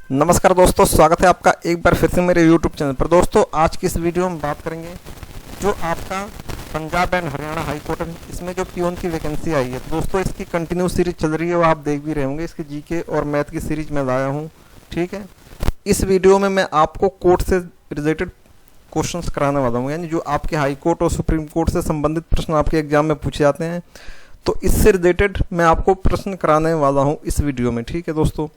नमस्कार दोस्तों, स्वागत है आपका एक बार फिर से मेरे YouTube चैनल पर। दोस्तों आज की इस वीडियो में बात करेंगे जो आपका Punjab and Haryana high court है, इसमें जो पियोन की वैकेंसी आई है। दोस्तों इसकी कंटिन्यू सीरीज चल रही है, वो आप देख भी रहे होंगे। इसकी जीके और मैथ की सीरीज मैं लाया हूँ, ठीक है। इस वीडियो में मैं आपको कोर्ट से रिलेटेड क्वेश्चंस कराने वाला हूँ, यानी जो आपके हाई कोर्ट और सुप्रीम कोर्ट से संबंधित प्रश्न आपके एग्जाम में पूछे जाते हैं, तो इससे रिलेटेड मैं आपको प्रश्न कराने वाला हूँ इस वीडियो में, ठीक है दोस्तों।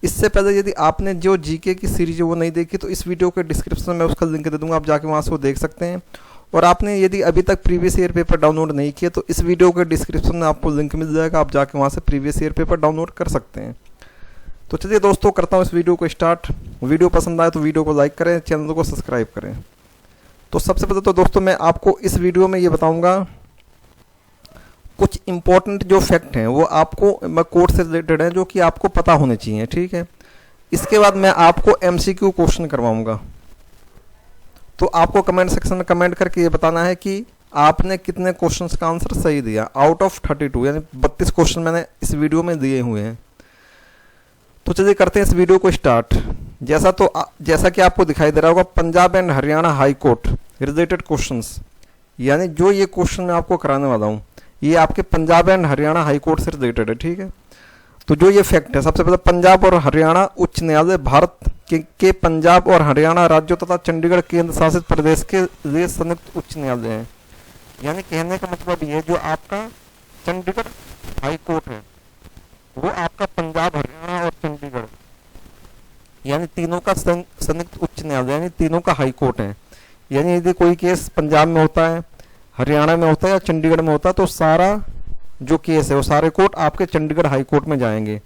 इससे पहले यदि आपने जो जीके की सीरीज है वो नहीं देखी, तो इस वीडियो के डिस्क्रिप्शन में उसका लिंक दे दूंगा, आप जाके वहाँ से वो देख सकते हैं। और आपने यदि अभी तक प्रीवियस ईयर पेपर डाउनलोड नहीं किया, तो इस वीडियो के डिस्क्रिप्शन में आपको लिंक मिल जाएगा, आप जाके वहाँ से प्रीवियस ईयर पेपर डाउनलोड कर सकते हैं। तो चलिए दोस्तों, करता हूँ इस वीडियो को स्टार्ट। वीडियो पसंद आए तो वीडियो को लाइक करें, चैनल को सब्सक्राइब करें। तो सबसे पहले तो दोस्तों मैं आपको इस वीडियो में ये बताऊँगा कुछ इंपॉर्टेंट जो फैक्ट हैं, वो आपको कोर्ट से रिलेटेड हैं, जो कि आपको पता होने चाहिए, ठीक है। इसके बाद मैं आपको MCQ क्वेश्चन करवाऊंगा। तो आपको कमेंट सेक्शन में कमेंट करके ये बताना है कि आपने कितने क्वेश्चंस का आंसर सही दिया आउट ऑफ 32, यानी 32 क्वेश्चन मैंने इस वीडियो में दिए हुए हैं। तो चलिए करते हैं इस वीडियो को स्टार्ट। जैसा कि आपको दिखाई दे रहा होगा, Punjab and Haryana high court related questions, यानी जो ये क्वेश्चन मैं आपको कराने वाला हूँ, ये आपके Punjab and Haryana high court से रिलेटेड है, ठीक है। तो जो ये फैक्ट है, सबसे पहले पंजाब और हरियाणा उच्च न्यायालय भारत के पंजाब और हरियाणा राज्यों तथा चंडीगढ़ केंद्र शासित प्रदेश के लिए संयुक्त उच्च न्यायालय है। यानी कहने का मतलब ये, जो आपका चंडीगढ़ हाई कोर्ट है वो आपका पंजाब, हरियाणा और चंडीगढ़, यानी तीनों का संयुक्त उच्च न्यायालय, यानी तीनों का हाई कोर्ट है। यानी यदि कोई केस पंजाब में होता है, हरियाणा में होता है या चंडीगढ़ में होता है, तो सारा जो केस है वो सारे कोर्ट आपके चंडीगढ़ हाई कोर्ट में जाएंगे।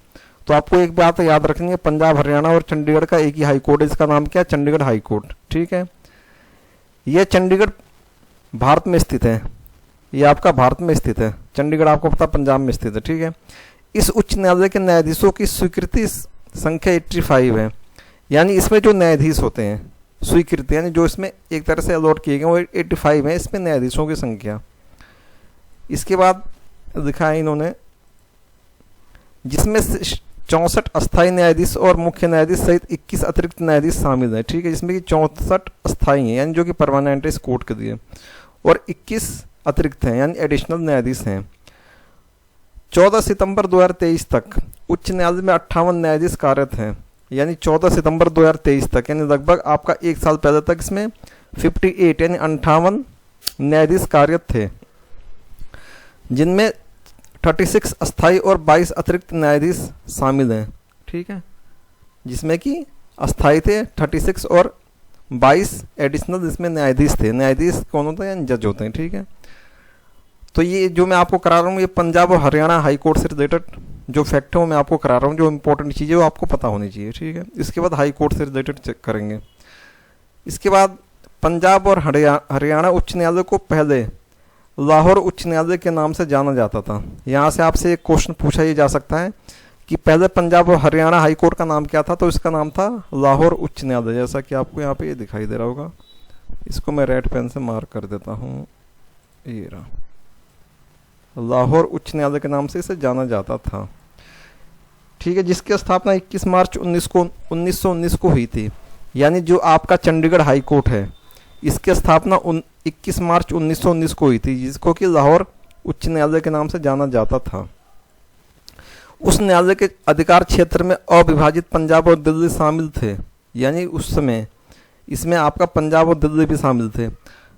तो आपको एक बात याद रखनी है, पंजाब, हरियाणा और चंडीगढ़ का एक ही हाई कोर्ट है, इसका नाम क्या है? चंडीगढ़ हाई कोर्ट, ठीक है। यह चंडीगढ़ भारत में स्थित है, यह आपका भारत में स्थित है। चंडीगढ़ आपको पता पंजाब में स्थित है, ठीक है। इस उच्च न्यायालय के न्यायाधीशों की स्वीकृति संख्या 85 है, यानी इसमें जो न्यायाधीश होते हैं स्वीकृति, यानी जो इसमें एक तरह से अलॉट किए गए वो 85 है इसमें न्यायाधीशों की संख्या। इसके बाद दिखा है इन्होंने, जिसमें 64 अस्थायी न्यायाधीश और मुख्य न्यायाधीश सहित 21 अतिरिक्त न्यायाधीश शामिल हैं, ठीक है। जिसमें कि 64 अस्थायी हैं, यानी जो कि परमानेंट है इस कोर्ट के लिए, और 21 अतिरिक्त हैं, यानी एडिशनल न्यायाधीश हैं। 14 सितंबर 2023 तक उच्च न्यायालय में 58 न्यायाधीश कार्यरत हैं, यानी 14 सितंबर 2023 तक, यानी लगभग आपका एक साल पहले तक इसमें 58 यानी 58 न्यायाधीश कार्यरत थे, जिनमें 36 अस्थायी और 22 अतिरिक्त न्यायाधीश शामिल हैं, ठीक है। जिसमें कि अस्थायी थे 36 और 22 एडिशनल इसमें न्यायाधीश थे। न्यायाधीश कौन होता है? यानी जज होते हैं, ठीक है। तो ये जो मैं आपको करा रहा हूँ, ये पंजाब और हरियाणा हाई कोर्ट से रिलेटेड जो फैक्ट है वो मैं आपको करा रहा हूँ, जो इंपॉर्टेंट चीज़ें वो आपको पता होनी चाहिए, ठीक है। इसके बाद हाई कोर्ट से रिलेटेड चेक करेंगे। इसके बाद पंजाब और हरियाणा उच्च न्यायालय को पहले लाहौर उच्च न्यायालय के नाम से जाना जाता था। यहाँ से आपसे एक क्वेश्चन पूछा ही जा सकता है कि पहले पंजाब और हरियाणा हाई कोर्ट का नाम क्या था? तो इसका नाम था लाहौर उच्च न्यायालय, जैसा कि आपको यहाँ पे ये दिखाई दे रहा होगा। इसको मैं रेड पेन से मार्क कर देता हूँ, ये रहा, लाहौर उच्च न्यायालय के नाम से इसे जाना जाता था, ठीक है। जिसकी स्थापना 21 मार्च 1919 को हुई थी, यानी जो आपका चंडीगढ़ हाई कोर्ट है इसकी स्थापना 21 मार्च 1919 को हुई थी, जिसको कि लाहौर उच्च न्यायालय के नाम से जाना जाता था। उस न्यायालय के अधिकार क्षेत्र में अविभाजित पंजाब और दिल्ली शामिल थे, यानी उस समय इसमें आपका पंजाब और दिल्ली भी शामिल थे।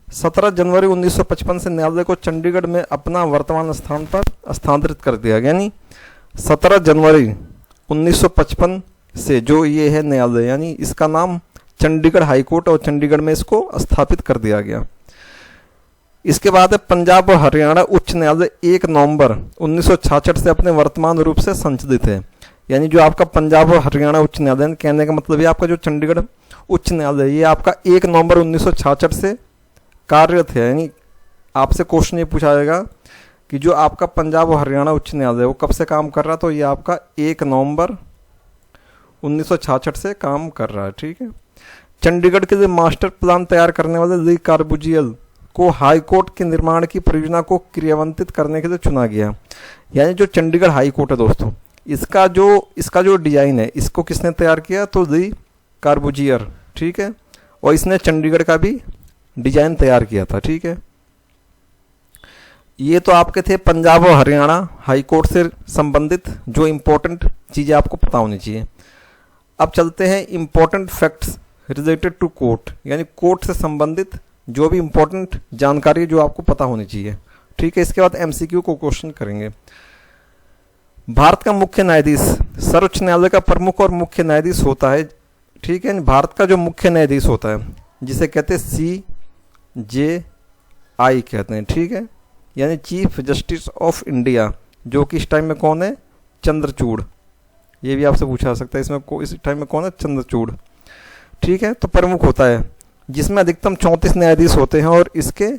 17 जनवरी 1955 से न्यायालय को चंडीगढ़ में अपना वर्तमान स्थान पर स्थानांतरित कर दिया गया, यानी 17 जनवरी 1955 से जो ये है न्यायालय, यानी इसका नाम चंडीगढ़ हाई कोर्ट, और चंडीगढ़ में इसको स्थापित कर दिया गया। इसके बाद है पंजाब और हरियाणा उच्च न्यायालय 1 नवंबर 1966 से अपने वर्तमान रूप से संशोधित है, यानी जो आपका पंजाब और हरियाणा उच्च न्यायालय, कहने का मतलब ये आपका जो चंडीगढ़ उच्च न्यायालय ये आपका 1 नवंबर 1966 से कार्यरत है। यानी आपसे क्वेश्चन ये पूछा जाएगा कि जो आपका पंजाब और हरियाणा उच्च न्यायालय वो कब से काम कर रहा, तो ये आपका 1 नवंबर 1966 से काम कर रहा है, ठीक है। चंडीगढ़ के लिए मास्टर प्लान तैयार करने वाले ली कार्बुजियल को हाई कोर्ट के निर्माण की परियोजना को क्रियान्वित करने के लिए चुना गया। यानी जो चंडीगढ़ हाई कोर्ट है दोस्तों, इसका जो डिजाइन है इसको किसने तैयार किया, तो दी कार्बुजियर, ठीक है। और इसने चंडीगढ़ का भी डिजाइन तैयार किया था, ठीक है। ये तो आपके थे पंजाब और हरियाणा हाई कोर्ट से संबंधित जो इम्पोर्टेंट चीज़ें आपको पता होनी चाहिए। अब चलते हैं important facts related to court, यानी कोर्ट से संबंधित जो भी इम्पोर्टेंट जानकारी जो आपको पता होनी चाहिए, ठीक है। इसके बाद एमसीक्यू को क्वेश्चन करेंगे। भारत का मुख्य न्यायाधीश सर्वोच्च न्यायालय का प्रमुख और मुख्य न्यायाधीश होता है, ठीक है। भारत का जो मुख्य न्यायाधीश होता है जिसे कहते हैं CJI कहते हैं, ठीक है, यानी चीफ जस्टिस ऑफ इंडिया, जो कि इस टाइम में कौन है, चंद्रचूड़। ये भी आपसे पूछा जा सकता है इसमें इस टाइम में कौन है, चंद्रचूड़, ठीक है। तो प्रमुख होता है जिसमें अधिकतम 34 न्यायाधीश होते हैं और इसके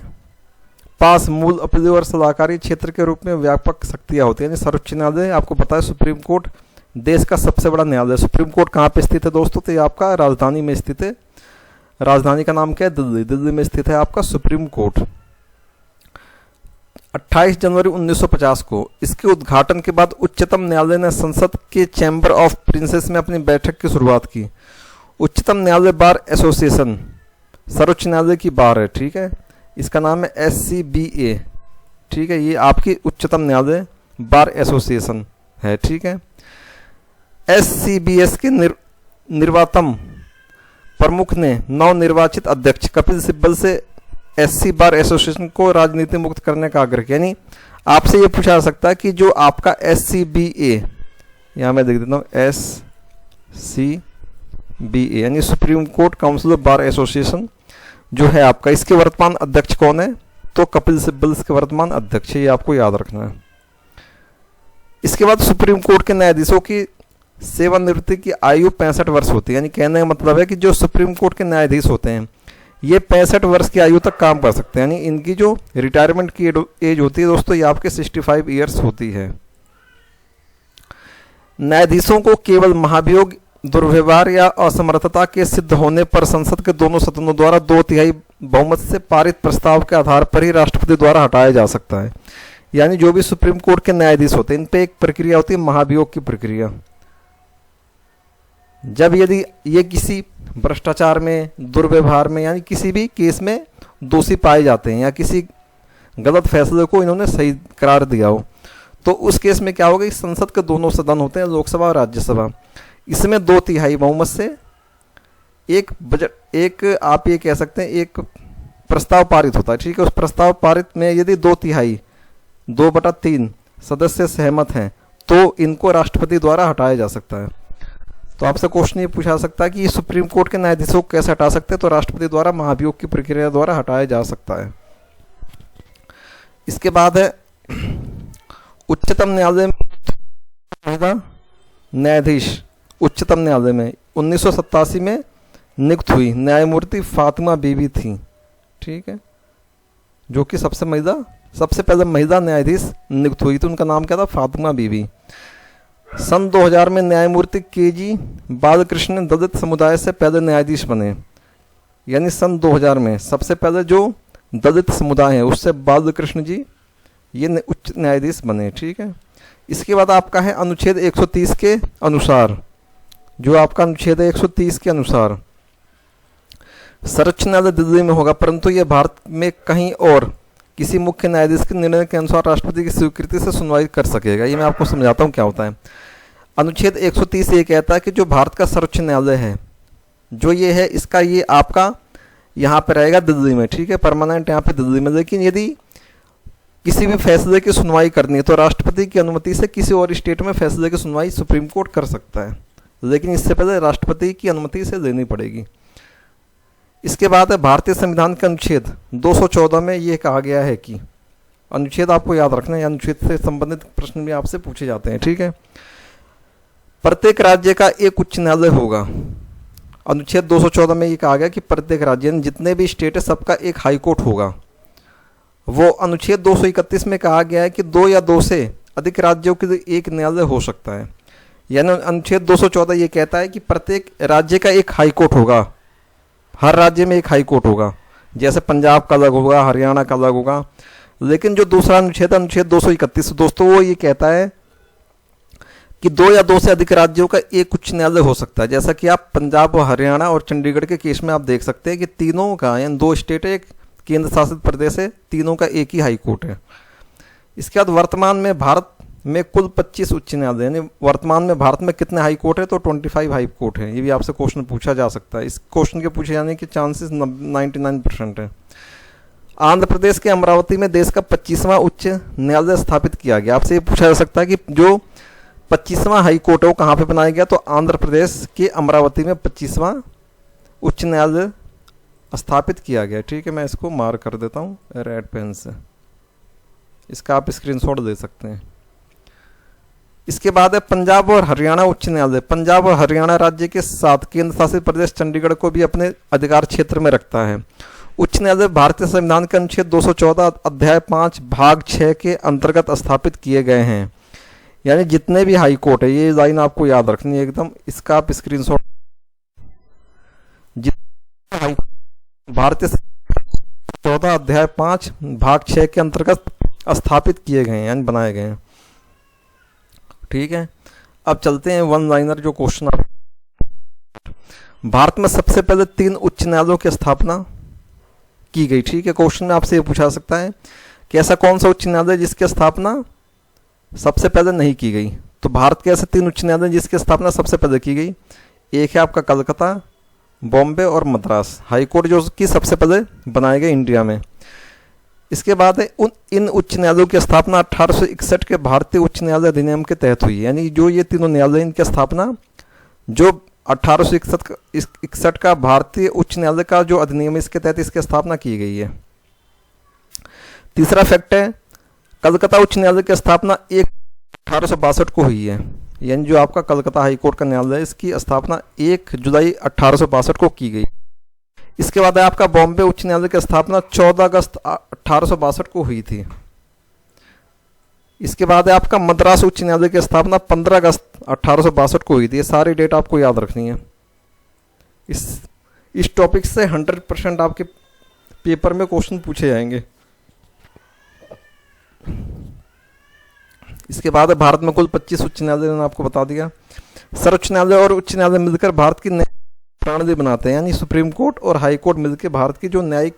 पास मूल अपील और सलाहकारी क्षेत्र के रूप में व्यापक शक्तियाँ होती हैं। यानी सर्वोच्च न्यायालय आपको पता है सुप्रीम कोर्ट देश का सबसे बड़ा न्यायालय। सुप्रीम कोर्ट कहाँ पे स्थित है दोस्तों, तो ये आपका राजधानी में स्थित है। राजधानी का नाम क्या है, दिल्ली। दिल्ली में स्थित है आपका सुप्रीम कोर्ट। 28 जनवरी 1950 को इसके उद्घाटन के बाद उच्चतम न्यायालय ने संसद के चैम्बर ऑफ प्रिंसेस में अपनी बैठक की शुरुआत की। उच्चतम न्यायालय बार एसोसिएशन सर्वोच्च न्यायालय की बार है, ठीक है। इसका नाम है SCBA, ठीक है। ये आपकी उच्चतम न्यायालय बार एसोसिएशन है, ठीक है। SCBS के निर्वातम प्रमुख ने नवनिर्वाचित अध्यक्ष कपिल सिब्बल से SC बार एसोसिएशन को राजनीति मुक्त करने का आग्रह किया। यानी आपसे ये पूछा जा सकता है कि जो आपका SCBA, यहाँ मैं देख देता हूँ SCBA यानी supreme court council of bar association जो है आपका, इसके वर्तमान अध्यक्ष कौन है, तो कपिल सिब्बल इसके वर्तमान अध्यक्ष है। ये आपको याद रखना है। इसके बाद सुप्रीम कोर्ट के न्यायाधीशों की सेवानिवृत्ति की आयु 65 वर्ष होती है। यानी कहने का मतलब है कि जो सुप्रीम कोर्ट के न्यायाधीश होते हैं ये 65 वर्ष की आयु तक काम कर सकते हैं। यानी इनकी जो रिटायरमेंट की एज होती है दोस्तों, ये आपके 65 ईयर्स होती है। न्यायाधीशों को केवल महाभियोग, दुर्व्यवहार या असमर्थता के सिद्ध होने पर संसद के दोनों सदनों द्वारा 2/3 बहुमत से पारित प्रस्ताव के आधार पर ही राष्ट्रपति द्वारा हटाया जा सकता है। यानी जो भी सुप्रीम कोर्ट के न्यायाधीश होते हैं इन पे एक प्रक्रिया होती है महाभियोग की प्रक्रिया। जब यदि ये किसी भ्रष्टाचार में, दुर्व्यवहार में, यानी किसी भी केस में दोषी पाए जाते हैं या किसी गलत फैसले को इन्होंने सही करार दिया हो, तो उस केस में क्या होगा, इस संसद के दोनों सदन होते हैं, लोकसभा और राज्यसभा, इसमें 2/3 बहुमत से एक आप ये कह सकते हैं एक प्रस्ताव पारित होता है, ठीक है। उस प्रस्ताव पारित में यदि 2/3 2/3 सदस्य सहमत हैं तो इनको राष्ट्रपति द्वारा हटाया जा सकता है। तो आपसे क्वेश्चन ये पूछा जा सकता है कि सुप्रीम कोर्ट के न्यायाधीशों को कैसे हटा सकते हैं, तो राष्ट्रपति द्वारा महाभियोग की प्रक्रिया द्वारा हटाया जा सकता है। इसके बाद है उच्चतम न्यायालय में न्यायाधीश उच्चतम न्यायालय में 1987 में नियुक्त हुई न्यायमूर्ति फातिमा बीबी थी, ठीक है, जो कि सबसे पहले महिला न्यायाधीश नियुक्त हुई थी। उनका नाम क्या था, फातिमा बीबी। सन 2000 में न्यायमूर्ति KG बालकृष्ण दलित समुदाय से पहले न्यायाधीश बने। यानी सन 2000 में सबसे पहले जो दलित समुदाय है उससे बालकृष्ण जी ये उच्च न्यायाधीश बने, ठीक है। इसके बाद आपका है अनुच्छेद 130 के अनुसार, जो आपका अनुच्छेद है 130 के अनुसार सर्वोच्च न्यायालय दिल्ली में होगा, परंतु यह भारत में कहीं और किसी मुख्य न्यायाधीश के निर्णय के अनुसार राष्ट्रपति की स्वीकृति से सुनवाई कर सकेगा। ये मैं आपको समझाता हूँ क्या होता है। अनुच्छेद 130 ये कहता है कि जो भारत का सर्वोच्च न्यायालय है जो ये है, इसका ये आपका यहाँ पे रहेगा दिल्ली में, ठीक है, परमानेंट यहाँ पे दिल्ली में। लेकिन यदि किसी भी फैसले की सुनवाई करनी है तो राष्ट्रपति की अनुमति से किसी और स्टेट में फैसले की सुनवाई सुप्रीम कोर्ट कर सकता है, लेकिन इससे पहले राष्ट्रपति की अनुमति से लेनी पड़ेगी। इसके बाद है भारतीय संविधान के अनुच्छेद 214 में ये कहा गया है कि, अनुच्छेद आपको याद रखना है, अनुच्छेद से संबंधित प्रश्न भी आपसे पूछे जाते हैं, ठीक है। प्रत्येक राज्य का एक उच्च न्यायालय होगा। अनुच्छेद 214 में ये कहा गया कि प्रत्येक राज्य जितने भी स्टेट है सबका एक हाई कोर्ट होगा। वो अनुच्छेद 231 में कहा गया है कि 2 या 2 से अधिक राज्यों के लिए एक न्यायालय हो सकता है। यानी अनुच्छेद 214 ये कहता है कि प्रत्येक राज्य का एक हाई कोर्ट होगा, हर राज्य में एक हाई कोर्ट होगा, जैसे पंजाब का अलग होगा, हरियाणा का अलग होगा। लेकिन जो दूसरा अनुच्छेद 231 दोस्तों वो ये कहता है कि दो या दो से अधिक राज्यों का एक उच्च न्यायालय हो सकता है। जैसा कि आप पंजाब और हरियाणा और चंडीगढ़ के केस में आप देख सकते हैं कि तीनों का, यानी दो स्टेट है, एक केंद्र शासित प्रदेश है, तीनों का एक ही हाई कोर्ट है। इसके बाद वर्तमान में भारत में कुल 25 उच्च न्यायालय, यानी वर्तमान में भारत में कितने हाई कोर्ट है, तो 25 हाई कोर्ट है। ये भी आपसे क्वेश्चन पूछा जा सकता है। इस क्वेश्चन के पूछे जाने के चांसेस 99% है। आंध्र प्रदेश के अमरावती में देश का 25वां उच्च न्यायालय स्थापित किया गया। आपसे ये पूछा जा सकता है कि जो 25वां हाई कोर्ट है वो कहाँ पे बनाया गया, तो आंध्र प्रदेश के अमरावती में 25वां उच्च न्यायालय स्थापित किया गया। ठीक है, मैं इसको मार्क कर देता हूँ रेड पेन से, इसका आप स्क्रीनशॉट दे सकते हैं। इसके बाद है पंजाब और हरियाणा उच्च न्यायालय। पंजाब और हरियाणा राज्य के साथ केंद्र शासित प्रदेश चंडीगढ़ को भी अपने अधिकार क्षेत्र में रखता है। उच्च न्यायालय भारतीय संविधान के अनुच्छेद 214 अध्याय 5 भाग 6 के अंतर्गत स्थापित किए गए हैं। यानी जितने भी हाई कोर्ट है, ये लाइन आपको याद रखनी है एकदम, इसका आप स्क्रीनशॉट। जितने भारतीय 14 अध्याय 5 भाग 6 के अंतर्गत स्थापित किए गए हैं, यानी बनाए गए हैं। ठीक है, अब चलते हैं वन लाइनर जो क्वेश्चन। भारत में सबसे पहले 3 उच्च न्यायालयों की स्थापना की गई। ठीक है, क्वेश्चन में आपसे ये पूछा सकता है कि ऐसा कौन सा उच्च न्यायालय जिसकी स्थापना सबसे पहले नहीं की गई। तो भारत के ऐसे 3 उच्च न्यायालय जिसकी स्थापना सबसे पहले की गई। एक है आपका कलकत्ता, बॉम्बे और मद्रास हाई कोर्ट, जो कि सबसे पहले बनाए गए इंडिया में। इसके बाद है इन उच्च न्यायालयों की स्थापना 1861 के भारतीय उच्च न्यायालय अधिनियम के तहत हुई। यानी जो ये तीनों न्यायालय, इनकी स्थापना जो 1861 का भारतीय उच्च न्यायालय का जो अधिनियम है, इसके तहत इसकी स्थापना की गई है। तीसरा फैक्ट है कलकत्ता उच्च न्यायालय की स्थापना 1862 को हुई है। यानी जो आपका कलकत्ता हाई कोर्ट का न्यायालय है, इसकी स्थापना 1 जुलाई 1862 को की गई। इसके बाद है आपका बॉम्बे उच्च न्यायालय की स्थापना 14 अगस्त 1862 को हुई थी। इसके बाद है आपका मद्रास उच्च न्यायालय की स्थापना 15 अगस्त 1862 को हुई थी। ये सारी डेट आपको याद रखनी है। इस टॉपिक से 100% आपके पेपर में क्वेश्चन पूछे जाएंगे। इसके बाद है भारत में कुल 25 उच्च न्यायालय, मैंने आपको बता दिया। सर्वोच्च न्यायालय और उच्च न्यायालय मिलकर भारत की प्रणाली बनाते हैं। यानी सुप्रीम कोर्ट और हाई कोर्ट मिलकर भारत की जो न्यायिक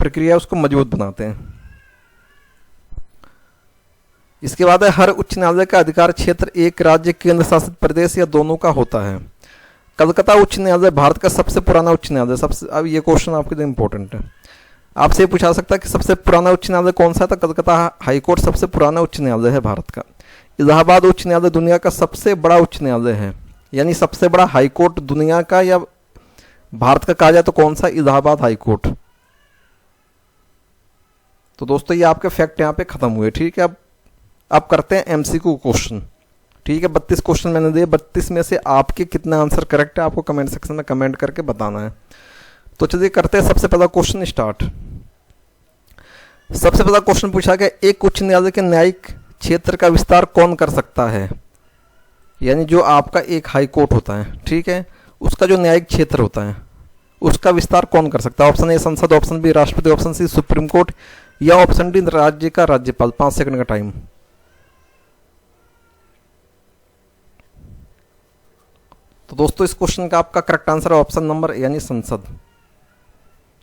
प्रक्रिया है उसको मजबूत बनाते हैं। इसके बाद है हर उच्च न्यायालय का अधिकार क्षेत्र एक राज्य, केंद्र शासित प्रदेश या दोनों का होता है। कलकत्ता उच्च न्यायालय भारत का सबसे पुराना उच्च न्यायालय। अब ये क्वेश्चन आपके लिए इंपॉर्टेंट है। आपसे पूछा सकता है कि सबसे पुराना उच्च न्यायालय कौन सा था। कलकत्ता हाई कोर्ट सबसे पुराना उच्च न्यायालय है भारत का। इलाहाबाद उच्च न्यायालय दुनिया का सबसे बड़ा उच्च न्यायालय है। यानी सबसे बड़ा हाई कोर्ट दुनिया का या भारत का कहा जाए तो कौन सा, इलाहाबाद हाई कोर्ट। तो दोस्तों ये आपके फैक्ट यहाँ पे खत्म हुए। ठीक है, अब करते हैं एमसीक्यू क्वेश्चन। ठीक है, 32 क्वेश्चन मैंने दिए, 32 में से आपके कितना आंसर करेक्ट है आपको कमेंट सेक्शन में कमेंट करके बताना है। तो चलिए करते हैं सबसे पहला क्वेश्चन स्टार्ट। सबसे पहला क्वेश्चन पूछा गया, एक उच्च न्यायालय के न्यायिक क्षेत्र का विस्तार कौन कर सकता है। यानी जो आपका एक हाई कोर्ट होता है, ठीक है, उसका जो न्यायिक क्षेत्र होता है उसका विस्तार कौन कर सकता है। ऑप्शन ए संसद, ऑप्शन बी राष्ट्रपति, ऑप्शन सी सुप्रीम कोर्ट या ऑप्शन डी राज्य का राज्यपाल। 5 सेकंड का टाइम। तो दोस्तों इस क्वेश्चन का आपका करेक्ट आंसर है ऑप्शन नंबर यानी संसद।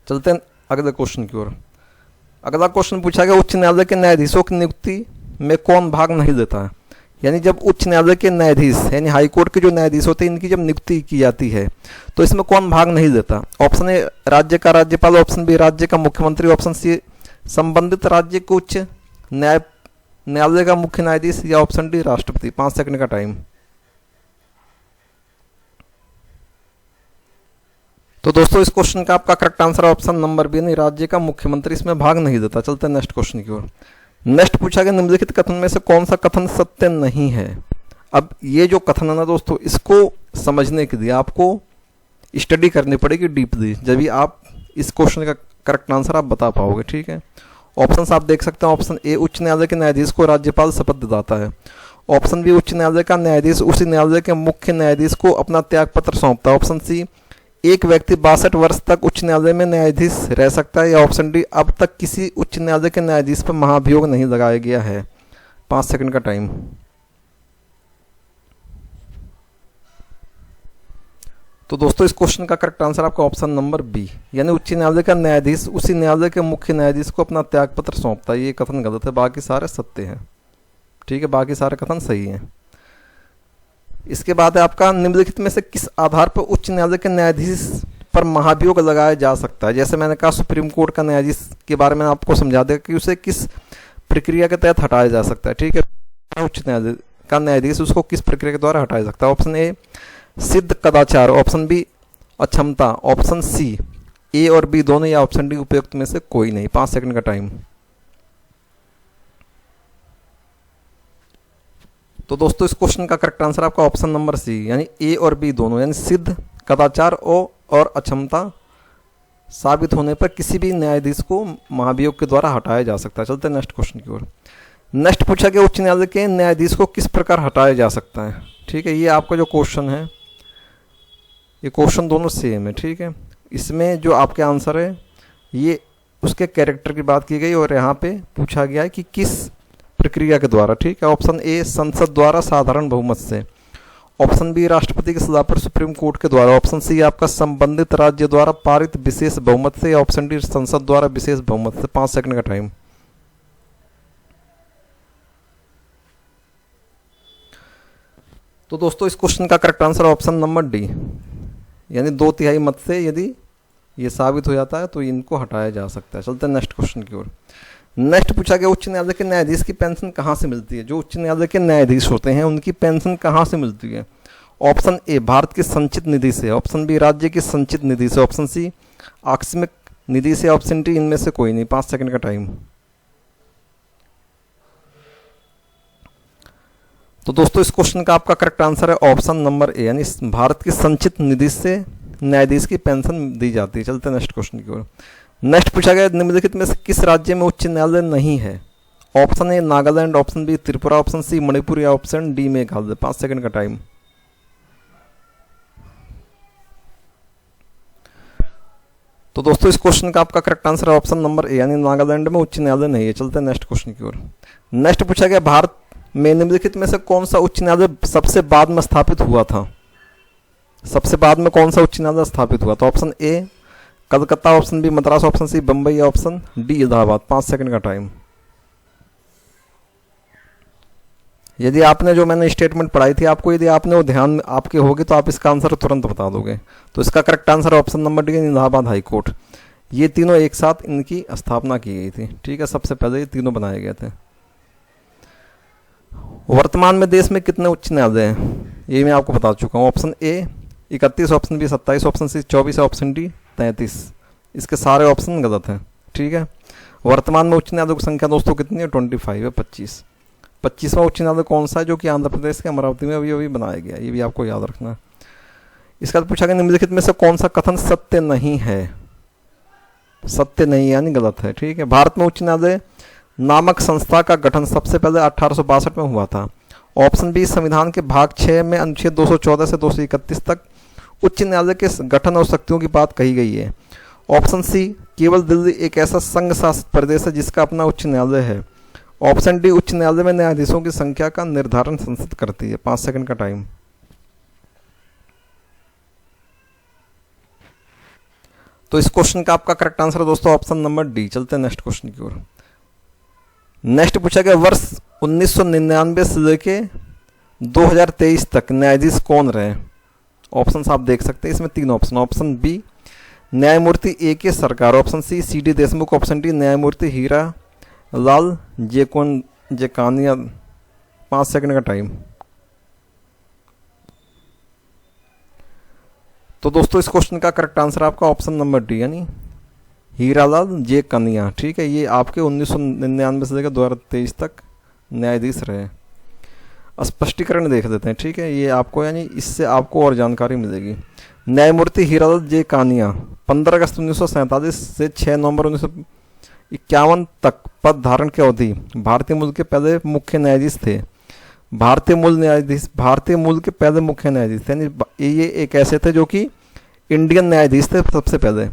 चलते हैं अगले क्वेश्चन की ओर। अगला क्वेश्चन पूछा गया, उच्च न्यायालय के न्यायाधीशों की नियुक्ति में कौन भाग नहीं देता है। यानी जब उच्च न्यायालय के न्यायाधीश यानी हाई कोर्ट के जो न्यायाधीश होते हैं, इनकी जब नियुक्ति की जाती है तो इसमें कौन भाग नहीं देता। ऑप्शन ए राज्य का राज्यपाल, ऑप्शन बी राज्य का मुख्यमंत्री, ऑप्शन सी संबंधित राज्य के उच्च न्यायालय का मुख्य न्यायाधीश या ऑप्शन डी राष्ट्रपति। 5 सेकंड का टाइम। तो दोस्तों इस क्वेश्चन का आपका correct answer option number B यानी राज्य का मुख्यमंत्री इसमें भाग नहीं देता। चलते हैं नेक्स्ट क्वेश्चन की ओर। नेक्स्ट पूछा गया, निम्नलिखित कथन में से कौन सा कथन सत्य नहीं है। अब ये जो कथन है ना दोस्तों, इसको समझने के लिए आपको स्टडी करनी पड़ेगी डीपली, जब भी आप इस क्वेश्चन का करेक्ट आंसर आप बता पाओगे। ठीक है, ऑप्शन आप देख सकते हैं। ऑप्शन ए उच्च न्यायालय के न्यायाधीश को राज्यपाल शपथ दिलाता है। ऑप्शन बी उच्च न्यायालय का न्यायाधीश उसी न्यायालय के मुख्य न्यायाधीश को अपना त्याग पत्र सौंपता है। ऑप्शन सी एक व्यक्ति 62 वर्ष तक उच्च न्यायालय में न्यायाधीश रह सकता है। या ऑप्शन डी अब तक किसी उच्च न्यायालय के न्यायाधीश पर महाभियोग नहीं लगाया गया है। 5 सेकंड का टाइम। तो दोस्तों इस क्वेश्चन का करेक्ट आंसर आपका ऑप्शन नंबर बी, यानी उच्च न्यायालय का न्यायाधीश उसी न्यायालय के मुख्य न्यायाधीश को अपना त्यागपत्र सौंपता है। ये कथन गलत है, बाकी सारे सत्य हैं। ठीक है, बाकी सारे कथन सही हैं। इसके बाद है आपका निम्नलिखित में से किस आधार पर उच्च न्यायालय के न्यायाधीश पर महाभियोग लगाया जा सकता है। जैसे मैंने कहा सुप्रीम कोर्ट का न्यायाधीश के बारे में आपको समझा दिया कि उसे किस प्रक्रिया के तहत हटाया जा सकता है। ठीक है, उच्च न्यायालय का न्यायाधीश उसको किस प्रक्रिया के द्वारा हटाया जा सकता है। ऑप्शन ए सिद्ध कदाचार, ऑप्शन बी अक्षमता, ऑप्शन सी ए और बी दोनों, या ऑप्शन डी उपयुक्त में से कोई नहीं। 5 सेकंड का टाइम। तो दोस्तों इस क्वेश्चन का करेक्ट आंसर आपका ऑप्शन नंबर सी, यानी ए और बी दोनों, यानी सिद्ध कदाचार और अक्षमता साबित होने पर किसी भी न्यायाधीश को महाभियोग के द्वारा हटाया जा सकता है। चलते हैं नेक्स्ट क्वेश्चन की ओर। नेक्स्ट पूछा गया उच्च न्यायालय के न्यायाधीश को किस प्रकार हटाया जा सकता है। ठीक है, ये आपका जो क्वेश्चन है, ये क्वेश्चन दोनों सेम है। ठीक है, इसमें जो आपके आंसर है ये उसके कैरेक्टर की बात की गई और यहाँ पे पूछा गया है कि किस प्रक्रिया के द्वारा। ठीक है, ऑप्शन ए संसद द्वारा साधारण बहुमत से, ऑप्शन बी राष्ट्रपति की सलाह पर सुप्रीम कोर्ट के द्वारा, ऑप्शन सी आपका संबंधित राज्य द्वारा पारित विशेष बहुमत से, या ऑप्शन डी संसद द्वारा विशेष बहुमत से। 5 सेकंड का टाइम। तो दोस्तों इस क्वेश्चन का correct answer option number D, यानी 2/3 मत से यदि ये साबित हो जाता है तो इनको हटाया जा सकता है। चलते हैं नेक्स्ट क्वेश्चन की ओर। नेक्स्ट पूछा गया उच्च न्यायालय के न्यायाधीश की पेंशन कहाँ से मिलती है। जो उच्च न्यायालय के न्यायाधीश होते हैं उनकी पेंशन कहाँ से मिलती है। ऑप्शन ए भारत की संचित निधि से, ऑप्शन बी राज्य की संचित निधि से, ऑप्शन सी आकस्मिक निधि से, ऑप्शन डी इनमें से कोई नहीं। 5 सेकंड का टाइम। तो दोस्तों इस क्वेश्चन का आपका करेक्ट आंसर है ऑप्शन नंबर ए, यानी भारत की संचित निधि से न्यायाधीश की पेंशन दी जाती है। चलते हैं नेक्स्ट क्वेश्चन की ओर। नेक्स्ट पूछा गया निम्नलिखित में से किस राज्य में उच्च न्यायालय नहीं है। Option A Nagaland, option B Tripura, option C Manipur, या ऑप्शन डी मेघालय। 5 सेकंड का टाइम। तो दोस्तों इस क्वेश्चन का आपका करेक्ट आंसर है ऑप्शन नंबर ए, यानी नागालैंड में उच्च न्यायालय नहीं है। चलते हैं नेक्स्ट क्वेश्चन की ओर। नेक्स्ट पूछा गया भारत में निम्नलिखित में से कौन सा उच्च न्यायालय सबसे बाद में स्थापित हुआ था। सबसे बाद में कौन सा उच्च न्यायालय स्थापित हुआ। तो option A Calcutta, option B Madras, option C Bombay, या ऑप्शन डी इलाहाबाद। 5 सेकंड का टाइम। यदि आपने जो मैंने स्टेटमेंट पढ़ाई थी आपको, यदि आपने वो ध्यान आपके होगी तो आप इसका आंसर तुरंत बता दोगे। तो इसका correct answer option number D, Allahabad high court. ये तीनों एक साथ इनकी स्थापना की गई थी। ठीक है, सबसे पहले ये तीनों बनाए गए थे। वर्तमान में देश में कितने उच्च न्यायालय हैं ये मैं आपको बता चुका हूँ। Option A 31, option B 27, option C 24, option D 33। इसके सारे ऑप्शन गलत हैं। ठीक है, वर्तमान में उच्च न्यायालयों की संख्या दोस्तों कितनी है, 25 है। 25वां उच्च न्यायालय कौन सा है, जो कि आंध्र प्रदेश के अमरावती में अभी बनाया गया, ये भी आपको याद रखना है। इसका पूछा गया निम्नलिखित में से कौन सा कथन सत्य नहीं है। सत्य नहीं यानी गलत है। ठीक है, भारत में उच्च न्यायालय नामक संस्था का गठन सबसे पहले 1862 में हुआ था। ऑप्शन बी संविधान के भाग 6 में अनुच्छेद 214 से 231 तक उच्च न्यायालय के गठन और शक्तियों की बात कही गई है। ऑप्शन सी केवल दिल्ली एक ऐसा संघ शासित प्रदेश है जिसका अपना उच्च न्यायालय है। ऑप्शन डी उच्च न्यायालय में न्यायाधीशों की संख्या का निर्धारण संसद करती है। 5 सेकंड का टाइम। तो इस क्वेश्चन का आपका करेक्ट आंसर है दोस्तों ऑप्शन नंबर डी। चलते हैं नेक्स्ट क्वेश्चन की ओर। नेक्स्ट पूछा गया वर्ष 1999 से लेके 2023 तक न्यायाधीश कौन रहे। ऑप्शन आप देख सकते हैं, इसमें 3 ऑप्शन। ऑप्शन बी न्यायमूर्ति A K Sarkar, option C C D. Deshmukh, option D न्यायमूर्ति हीरा लाल जेकानिया। 5 सेकंड का टाइम। तो दोस्तों इस क्वेश्चन का करेक्ट आंसर आपका ऑप्शन नंबर डी, यानी हीरालाल जे कनिया। ठीक है, ये आपके 1999 से लेकर 2023 तक न्यायाधीश रहे। स्पष्टीकरण देख लेते हैं। ठीक है, ये आपको यानी इससे आपको और जानकारी मिलेगी। न्यायमूर्ति हीरालाल जे कानिया 15 अगस्त 1947 से 6 नवंबर 1951 तक पद धारण की अवधि भारतीय मूल के पहले मुख्य न्यायाधीश थे। भारतीय मूल के पहले मुख्य न्यायाधीश थे, यानी ये एक ऐसे थे जो कि इंडियन न्यायाधीश थे सबसे पहले।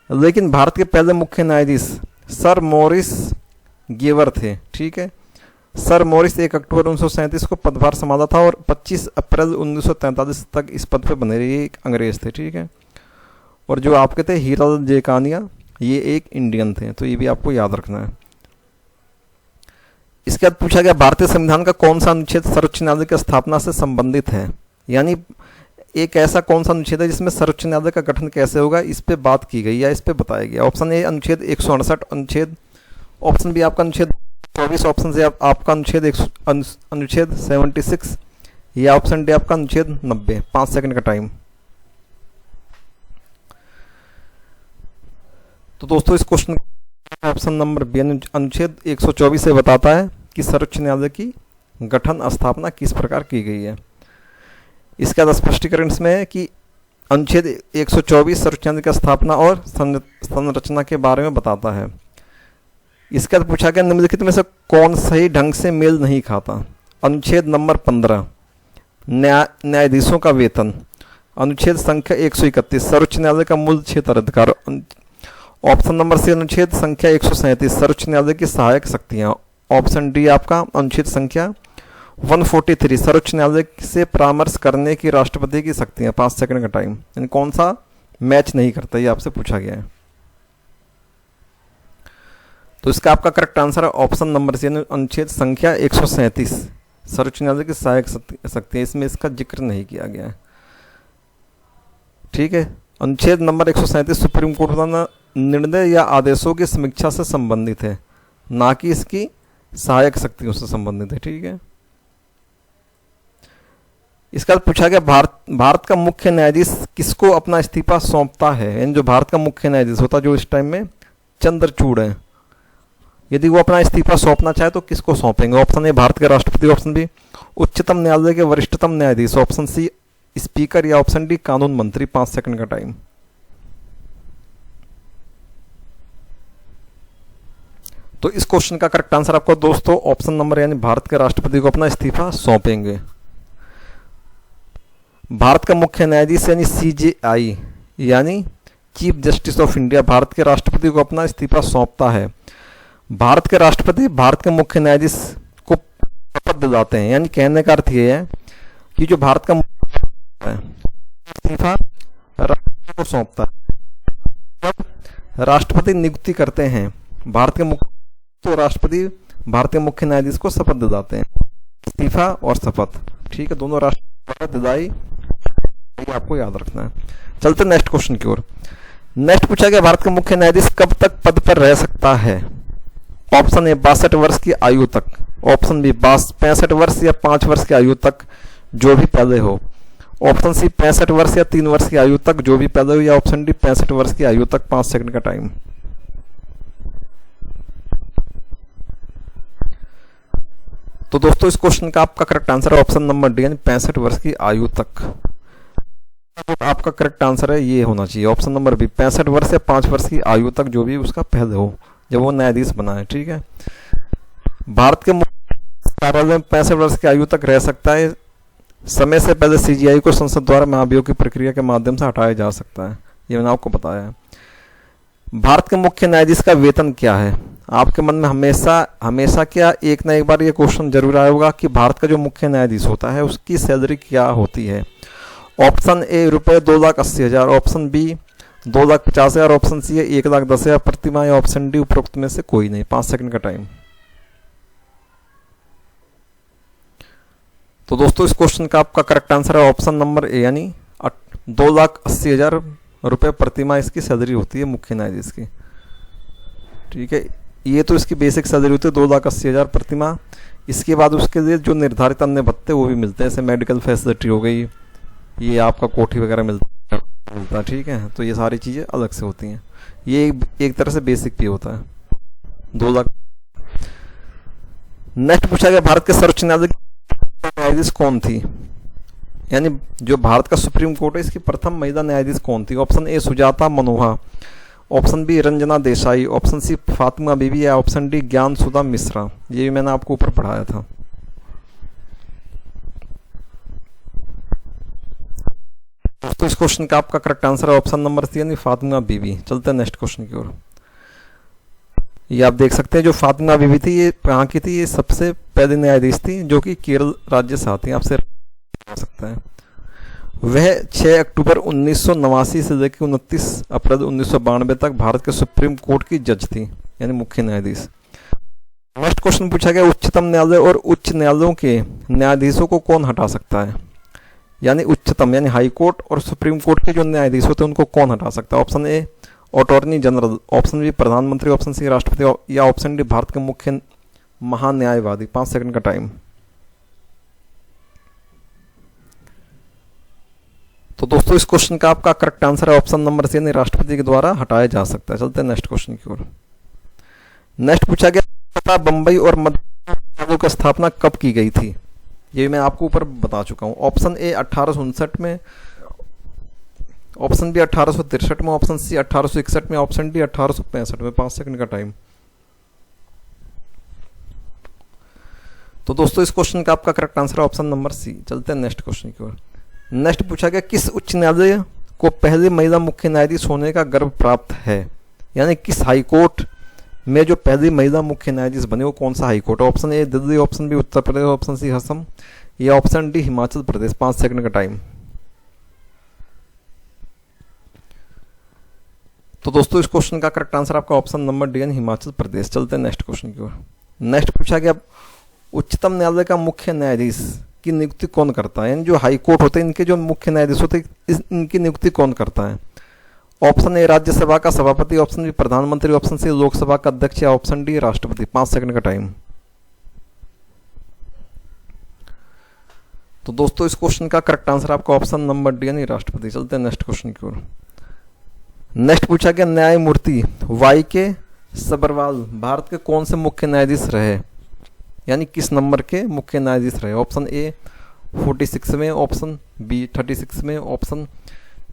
लेकिन भारत के पहले मुख्य न्यायाधीश सर मॉरिस गेवर थे। ठीक है, सर मॉरिस 1 अक्टूबर 1937 को पदभार संभाला था और 25 अप्रैल 1943 तक इस पद पे बने रहे, एक अंग्रेज थे, ठीक है। और जो आपके थे हीरालाल जेकानिया, ये एक इंडियन थे, तो ये भी आपको याद रखना है। इसके बाद पूछा गया भारतीय संविधान का कौन सा अनुच्छेद सर्वोच्च न्यायालय की स्थापना से संबंधित है, यानी एक ऐसा कौन सा अनुच्छेद है जिसमें सर्वोच्च न्यायालय का गठन कैसे होगा, इस पे बात की गई या इस पे बताया गया। ऑप्शन ए अनुच्छेद 168, अनुच्छेद, ऑप्शन बी आपका अनुच्छेद 24, ऑप्शन से आपका अनुच्छेद 76, या ऑप्शन डी आपका अनुच्छेद 90। 5 सेकंड का टाइम। तो दोस्तों इस क्वेश्चन ऑप्शन नंबर बी अनुच्छेद 124 से बताता है कि सर्वोच्च न्यायालय की गठन स्थापना किस प्रकार की गई है। इसका स्पष्टीकरण इसमें है कि अनुच्छेद 124 सर्वोच्च न्यायालय की स्थापना और संरचना के बारे में बताता है। इसका पूछा गया निम्नलिखित में से कौन सही ढंग से मेल नहीं खाता। अनुच्छेद नंबर 15 न्यायाधीशों का वेतन, अनुच्छेद संख्या 131 सर्वोच्च न्यायालय का मूल क्षेत्र अधिकार, ऑप्शन नंबर सी अनुच्छेद संख्या 137 सर्वोच्च न्यायालय की सहायक शक्तियां, ऑप्शन डी आपका अनुच्छेद संख्या 143 सर्वोच्च न्यायालय से परामर्श करने की राष्ट्रपति की शक्तियां। 5 सेकंड का टाइम। यानी कौन सा मैच नहीं करता, ये आपसे पूछा गया है। तो इसका आपका करेक्ट आंसर है ऑप्शन नंबर सी अनुच्छेद संख्या 137 सर्वोच्च न्यायालय की सहायक शक्तियां, इसमें इसका जिक्र नहीं किया गया है, ठीक है। अनुच्छेद नंबर 137 सुप्रीम कोर्ट का निर्णय या आदेशों की समीक्षा से संबंधित है, ना कि इसकी सहायक शक्तियों से संबंधित है, ठीक है। इसका पूछा गया भारत का मुख्य न्यायाधीश किसको अपना इस्तीफा सौंपता है, यानी जो भारत का मुख्य न्यायाधीश होता है जो इस टाइम में चंद्रचूड़ है, यदि वो अपना इस्तीफा सौंपना चाहे तो किसको सौंपेंगे। ऑप्शन ए भारत के राष्ट्रपति, ऑप्शन बी उच्चतम न्यायालय के वरिष्ठतम न्यायाधीश, ऑप्शन सी स्पीकर, या ऑप्शन डी कानून मंत्री। 5 सेकंड का टाइम। तो इस क्वेश्चन का करेक्ट आंसर आपको दोस्तों ऑप्शन नंबर यानी भारत के राष्ट्रपति को अपना इस्तीफा सौंपेंगे। भारत का मुख्य न्यायाधीश यानी CJI यानी chief justice of India Bharat के राष्ट्रपति को अपना इस्तीफा सौंपता है। भारत के राष्ट्रपति भारत के मुख्य न्यायाधीश को शपथ दिलाते हैं, यानी कहने का अर्थ ये है कि जो भारत का इस्तीफा राष्ट्रपति को सौंपता है। जब राष्ट्रपति नियुक्ति करते हैं भारत के मुख्य, तो राष्ट्रपति भारतीय मुख्य न्यायाधीश को शपथ दिलाते हैं, इस्तीफा और शपथ, ठीक है, दोनों राष्ट्रपति दिलाई, ये आपको याद रखना है। चलते नेक्स्ट क्वेश्चन की ओर। नेक्स्ट पूछा गया भारत के मुख्य न्यायाधीश कब तक पद पर रह सकता है। ऑप्शन ए 62 वर्ष की आयु तक, ऑप्शन बी 65 वर्ष या 5 वर्ष की आयु तक जो भी पहले हो, ऑप्शन सी 65 वर्ष या 3 वर्ष की आयु तक जो भी पहले हो, या ऑप्शन डी 65 वर्ष की आयु तक। 5 सेकंड का टाइम। तो दोस्तों इस क्वेश्चन का आपका करेक्ट आंसर है ऑप्शन नंबर डी यानी 65 वर्ष की आयु तक। आपका करेक्ट आंसर है ये होना चाहिए ऑप्शन नंबर बी 65 वर्ष या 5 वर्ष की आयु तक जो भी उसका पहले हो जब वो न्यायाधीश बना है, ठीक है। भारत के कार्यालय में 65 वर्ष की आयु तक रह सकता है। समय से पहले CJI को संसद द्वारा महाभियोग की प्रक्रिया के माध्यम से हटाया जा सकता है, ये मैंने आपको बताया है। भारत के मुख्य न्यायाधीश का वेतन क्या है। आपके मन में हमेशा क्या एक ना एक बार ये क्वेश्चन जरूर आया होगा कि भारत का जो मुख्य न्यायाधीश होता है उसकी सैलरी क्या होती है। ऑप्शन ए रुपये 2,80,000, ऑप्शन बी 2,50,000, ऑप्शन सी है 1,10,000 प्रति माह, या ऑप्शन डी उपरोक्त में से कोई नहीं। 5 सेकंड का टाइम। तो दोस्तों इस क्वेश्चन का आपका करेक्ट आंसर है ऑप्शन नंबर ए यानी 2,80,000 रुपये प्रति माह इसकी सैलरी होती है मुख्य न्यायाधीश की, ठीक है। ये तो इसकी बेसिक सैलरी होती है 2,80,000 प्रति माह। इसके बाद उसके लिए जो निर्धारित अन्य भत्ते वो भी मिलते हैं, जैसे मेडिकल फैसिलिटी हो गई, ये आपका कोठी वगैरह मिलता है, ठीक है। तो ये सारी चीज़ें अलग से होती हैं, ये एक तरह से बेसिक पे होता है 2 लाख। नेक्स्ट पूछा गया भारत के सर्वोच्च न्यायाधीश कौन थी, यानी जो भारत का सुप्रीम कोर्ट है इसकी प्रथम महिला न्यायाधीश कौन थी। Option A Sujata Manohar, option B Ranjana Desai, option C Fatima Bibi, या ऑप्शन डी ज्ञान सुधा मिश्रा। ये भी मैंने आपको ऊपर पढ़ाया था। तो इस क्वेश्चन का आपका करेक्ट आंसर है ऑप्शन नंबर सी यानी फातिमा बीबी। चलते हैं नेक्स्ट क्वेश्चन की ओर। ये आप देख सकते हैं जो फातिमा बीबी थी ये कहाँ की थी, ये सबसे पहली न्यायाधीश थी जो कि केरल राज्य से आती हैं, आपसे हो सकता है। वह 6 अक्टूबर 1989 से लेकर 29 अप्रैल 1992 तक भारत के सुप्रीम कोर्ट की जज थी, यानी मुख्य न्यायाधीश। नेक्स्ट क्वेश्चन पूछा गया उच्चतम न्यायालय और उच्च न्यायालयों के न्यायाधीशों को कौन हटा सकता है, यानी उच्चतम यानी हाई कोर्ट और सुप्रीम कोर्ट के जो न्यायाधीश होते हैं उनको कौन हटा सकता है। Option A attorney general, option B प्रधानमंत्री, ऑप्शन सी राष्ट्रपति या ऑप्शन डी भारत के मुख्य महान्यायवादी। 5 सेकंड का टाइम। तो दोस्तों इस क्वेश्चन का आपका करेक्ट आंसर है ऑप्शन नंबर सी, यानी राष्ट्रपति के द्वारा हटाया जा सकता है। चलते हैं नेक्स्ट क्वेश्चन की ओर। नेक्स्ट पूछा गया बंबई और मद्रास की स्थापना कब की गई थी, ये मैं आपको ऊपर बता चुका हूं। ऑप्शन ए 1859 में, ऑप्शन बी 1863 में, ऑप्शन सी 1861 में, ऑप्शन डी 1865 में। 5 सेकंड का टाइम। तो दोस्तों इस क्वेश्चन का आपका करेक्ट आंसर है ऑप्शन नंबर सी। चलते हैं नेक्स्ट क्वेश्चन की ओर। नेक्स्ट पूछा गया किस उच्च न्यायालय को पहली महिला मुख्य न्यायाधीश होने का गर्व प्राप्त है, यानी किस हाई कोर्ट में जो पहली महिला मुख्य न्यायाधीश बने वो कौन सा हाई कोर्ट है। Option A Delhi, option B Uttar Pradesh, option C Assam या option D Himachal Pradesh. 5 second का टाइम। तो दोस्तों इस क्वेश्चन का करेक्ट आंसर आपका option number D, Himachal Pradesh. चलते हैं नेक्स्ट क्वेश्चन की ओर। नेक्स्ट पूछा गया उच्चतम न्यायालय का मुख्य न्यायाधीश की नियुक्ति कौन करता है, यानी जो हाई कोर्ट होते हैं इनके जो मुख्य न्यायाधीश होते हैं इनकी नियुक्ति कौन करता है। ऑप्शन ए राज्यसभा का सभापति, ऑप्शन बी प्रधानमंत्री, ऑप्शन सी लोकसभा का अध्यक्ष या ऑप्शन डी राष्ट्रपति। 5 सेकंड का टाइम। तो दोस्तों इस क्वेश्चन का करेक्ट आंसर आपका ऑप्शन नंबर डी, यानी राष्ट्रपति। चलते हैं नेक्स्ट क्वेश्चन की ओर। नेक्स्ट पूछा गया न्यायमूर्ति वाई के सबरवाल भारत के कौन से मुख्य न्यायाधीश रहे, यानी किस नंबर के मुख्य न्यायाधीश रहे। ऑप्शन ए 46 में, ऑप्शन बी 36 में, ऑप्शन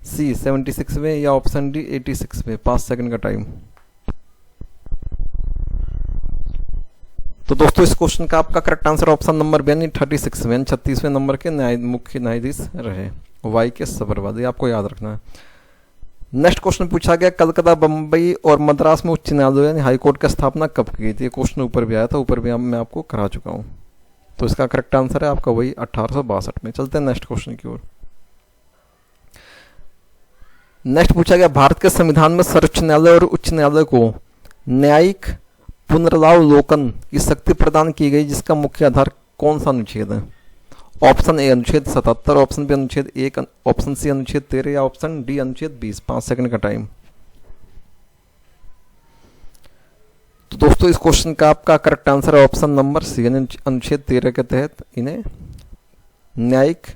सी 76 में या ऑप्शन डी 86 में। 5 सेकंड का टाइम। तो दोस्तों इस क्वेश्चन का आपका correct answer option number B, यानी 36 में, 36वें नंबर के मुख्य न्यायाधीश रहे वाई के सबरवाल, ये आपको याद रखना है। नेक्स्ट क्वेश्चन पूछा गया कलकत्ता, बंबई और मद्रास में उच्च न्यायालय यानी हाईकोर्ट की स्थापना कब की गई थी। ये क्वेश्चन ऊपर भी आया था, ऊपर भी मैं आपको करा चुका हूँ। तो इसका करेक्ट आंसर है आपका वही 1862 में। चलते हैं नेक्स्ट क्वेश्चन की ओर। नेक्स्ट पूछा गया भारत के संविधान में सर्वोच्च न्यायालय और उच्च न्यायालय को न्यायिक पुनर्वलोकन की शक्ति प्रदान की गई, जिसका मुख्य आधार कौन सा अनुच्छेद है। ऑप्शन ए अनुच्छेद 77, ऑप्शन बी अनुच्छेद 1, ऑप्शन सी अनुच्छेद 13 या ऑप्शन डी अनुच्छेद 20। 5 सेकंड का टाइम। तो दोस्तों इस क्वेश्चन का आपका करेक्ट आंसर है ऑप्शन नंबर सी, यानी अनुच्छेद 13 के तहत इन्हें न्यायिक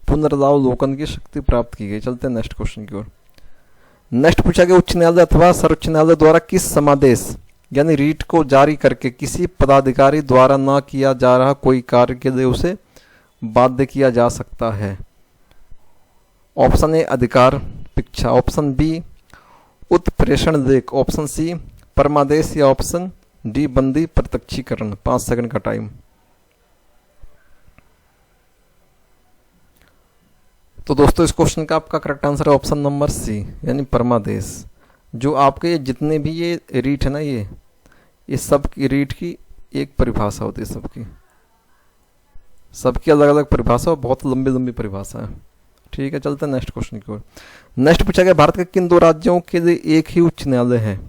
पुनर्वलोकन की शक्ति प्राप्त की गई। चलते हैं नेक्स्ट क्वेश्चन की ओर। नेक्स्ट पूछा गया उच्च न्यायालय अथवा सर्वोच्च न्यायालय द्वारा किस समादेश यानी रीट को जारी करके किसी पदाधिकारी द्वारा न किया जा रहा कोई कार्य के लिए उसे बाध्य किया जा सकता है। ऑप्शन ए अधिकार पिच्छा, ऑप्शन बी उत्प्रेषण लेख, ऑप्शन सी परमादेश या ऑप्शन डी बंदी प्रत्यक्षीकरण। 5 सेकंड का टाइम। तो दोस्तों इस क्वेश्चन का आपका करेक्ट आंसर है ऑप्शन नंबर सी, यानी परमादेश। जो आपके जितने भी ये रीट है ना, ये सब की रीट की एक परिभाषा होती है, सबकी अलग अलग परिभाषा और बहुत लंबी लंबी परिभाषा है। ठीक है, चलते हैं नेक्स्ट क्वेश्चन की ओर। नेक्स्ट पूछा गया भारत के किन 2 राज्यों के लिए एक ही उच्च न्यायालय है।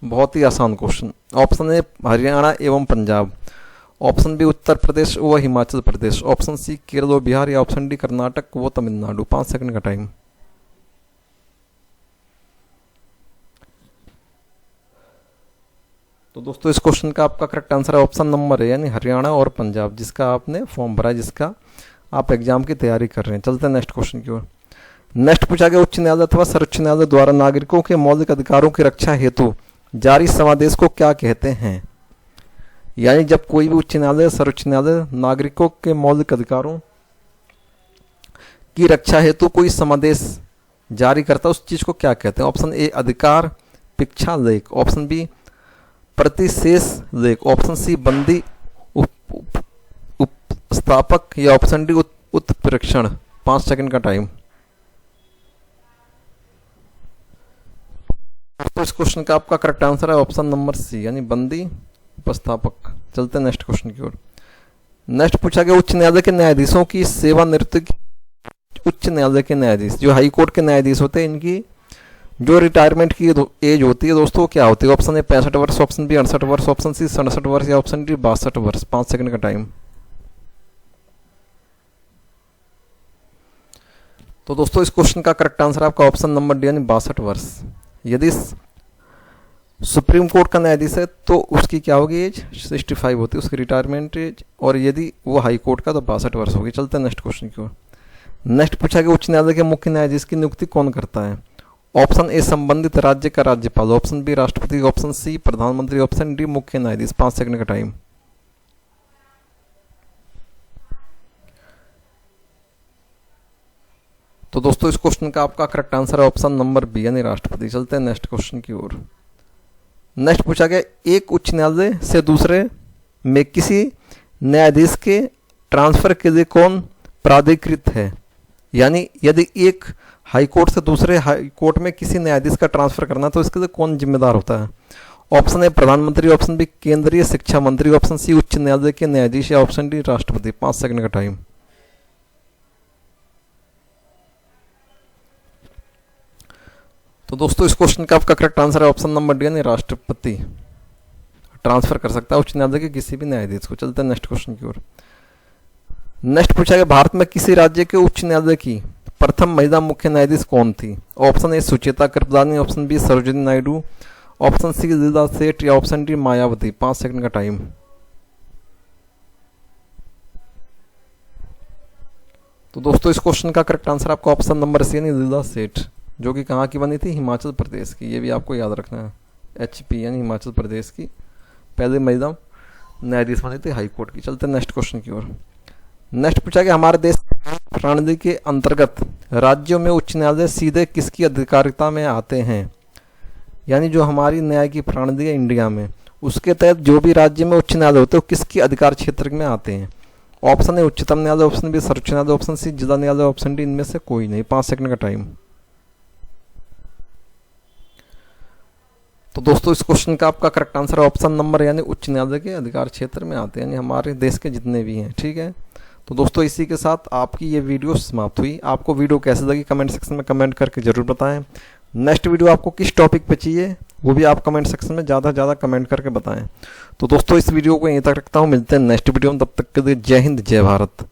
बहुत ही आसान क्वेश्चन। ऑप्शन ए हरियाणा एवं पंजाब, ऑप्शन बी उत्तर प्रदेश व हिमाचल प्रदेश, ऑप्शन सी केरल व बिहार या ऑप्शन डी कर्नाटक व तमिलनाडु। 5 सेकंड का टाइम। तो दोस्तों इस क्वेश्चन का आपका करेक्ट आंसर है ऑप्शन नंबर है, यानी हरियाणा और पंजाब, जिसका आपने फॉर्म भरा, जिसका आप एग्जाम की तैयारी कर रहे हैं। चलते हैं नेक्स्ट क्वेश्चन की ओर। नेक्स्ट पूछा गया उच्च न्यायालय अथवा सर्वोच्च न्यायालय द्वारा नागरिकों के मौलिक अधिकारों की रक्षा हेतु जारी समादेश को क्या कहते हैं। यानी जब कोई भी उच्च न्यायालय सर्वोच्च न्यायालय नागरिकों के मौलिक अधिकारों की रक्षा हेतु कोई समादेश जारी करता है, उस चीज को क्या कहते हैं। ऑप्शन ए अधिकार पिच्छा लेख, ऑप्शन बी प्रतिशेष लेख, ऑप्शन सी बंदी उपस्थापक या ऑप्शन डी उत्प्रेक्षण। 5 सेकंड का टाइम। तो इस क्वेश्चन का आपका करेक्ट आंसर है ऑप्शन नंबर सी, यानी बंदी उपस्थापक। चलते हैं नेक्स्ट क्वेश्चन की ओर। नेक्स्ट पूछा गया, उच्च न्यायालय के न्यायाधीशों की सेवानिवृत्ति, उच्च न्यायालय के न्यायाधीश जो हाई कोर्ट के न्यायाधीश होते हैं, इनकी जो रिटायरमेंट की एज होती है दोस्तों, क्या होती है? ऑप्शन ए 65 वर्ष, ऑप्शन बी 68 वर्ष, ऑप्शन सी 67 वर्ष, या ऑप्शन डी 62 वर्ष। 5 सेकंड का टाइम। तो दोस्तों इस क्वेश्चन का करेक्ट आंसर आपका ऑप्शन नंबर डी, यानी 62 वर्ष। यदि सुप्रीम कोर्ट का न्यायाधीश है तो उसकी क्या होगी एज? 65 होती है उसकी रिटायरमेंट एज, और यदि वो हाई कोर्ट का तो 62 वर्ष होगी। चलते हैं नेक्स्ट क्वेश्चन की ओर। नेक्स्ट पूछा गया, उच्च न्यायालय के मुख्य न्यायाधीश की नियुक्ति कौन करता है? ऑप्शन ए संबंधित राज्य का राज्यपाल, ऑप्शन बी राष्ट्रपति, ऑप्शन सी प्रधानमंत्री, ऑप्शन डी मुख्य न्यायाधीश। 5 सेकंड का टाइम। तो दोस्तों इस क्वेश्चन का आपका करेक्ट आंसर है ऑप्शन नंबर बी, यानी राष्ट्रपति। चलते हैं नेक्स्ट क्वेश्चन की ओर। नेक्स्ट पूछा गया, एक उच्च न्यायालय से दूसरे में किसी न्यायाधीश के ट्रांसफर के लिए कौन प्राधिकृत है? यानी यदि एक हाई कोर्ट से दूसरे हाई कोर्ट में किसी न्यायाधीश का ट्रांसफर करना तो इसके लिए कौन जिम्मेदार होता है? ऑप्शन ए प्रधानमंत्री, ऑप्शन बी केंद्रीय शिक्षा मंत्री, ऑप्शन सी उच्च न्यायालय के न्यायाधीश, या ऑप्शन डी राष्ट्रपति। 5 सेकंड का टाइम। तो दोस्तों इस क्वेश्चन का आपका करेक्ट आंसर है ऑप्शन नंबर डी, यानी राष्ट्रपति ट्रांसफर कर सकता है उच्च न्यायालय के किसी भी न्यायाधीश को। चलते हैं नेक्स्ट क्वेश्चन की ओर। नेक्स्ट पूछा गया, भारत में किसी राज्य के उच्च न्यायालय की प्रथम महिला मुख्य न्यायाधीश कौन थी? Option A Sucheta Kripalani, option B Sarojini Naidu, option C Leela Seth, या ऑप्शन डी मायावती। 5 सेकंड का टाइम। तो दोस्तों इस क्वेश्चन का करेक्ट आंसर आपका ऑप्शन नंबर सी, यानी लीला सेठ, जो कि कहाँ की बनी थी? हिमाचल प्रदेश की। ये भी आपको याद रखना है। HP यानी हिमाचल प्रदेश की पहले महिला न्यायाधीश बनी थी हाई कोर्ट की। चलते हैं नेक्स्ट क्वेश्चन की ओर। नेक्स्ट पूछा गया, हमारे देश प्रणाली के अंतर्गत राज्यों में उच्च न्यायालय सीधे किसकी अधिकारिता में आते हैं? यानी जो हमारी न्याय की प्रणाली है इंडिया में, उसके तहत जो भी राज्य में उच्च न्यायालय होते हैं वो किसकी अधिकार क्षेत्र में आते हैं? ऑप्शन ए उच्चतम न्यायालय, ऑप्शन बी सर्वोच्च न्यायालय, ऑप्शन सी जिला न्यायालय, ऑप्शन डी इनमें से कोई नहीं। 5 सेकंड का टाइम। तो दोस्तों इस क्वेश्चन का आपका करेक्ट आंसर है ऑप्शन नंबर, यानी उच्च न्यायालय के अधिकार क्षेत्र में आते हैं, यानी हमारे देश के जितने भी हैं। ठीक है, तो दोस्तों इसी के साथ आपकी ये वीडियो समाप्त हुई। आपको वीडियो कैसे लगी कमेंट सेक्शन में कमेंट करके जरूर बताएं। नेक्स्ट वीडियो आपको किस टॉपिक पे चाहिए वो भी आप कमेंट सेक्शन में ज़्यादा से ज़्यादा कमेंट करके बताएं। तो दोस्तों इस वीडियो को यहीं तक रखता हूँ, मिलते हैं नेक्स्ट वीडियो में, तब तक के लिए जय हिंद जय भारत।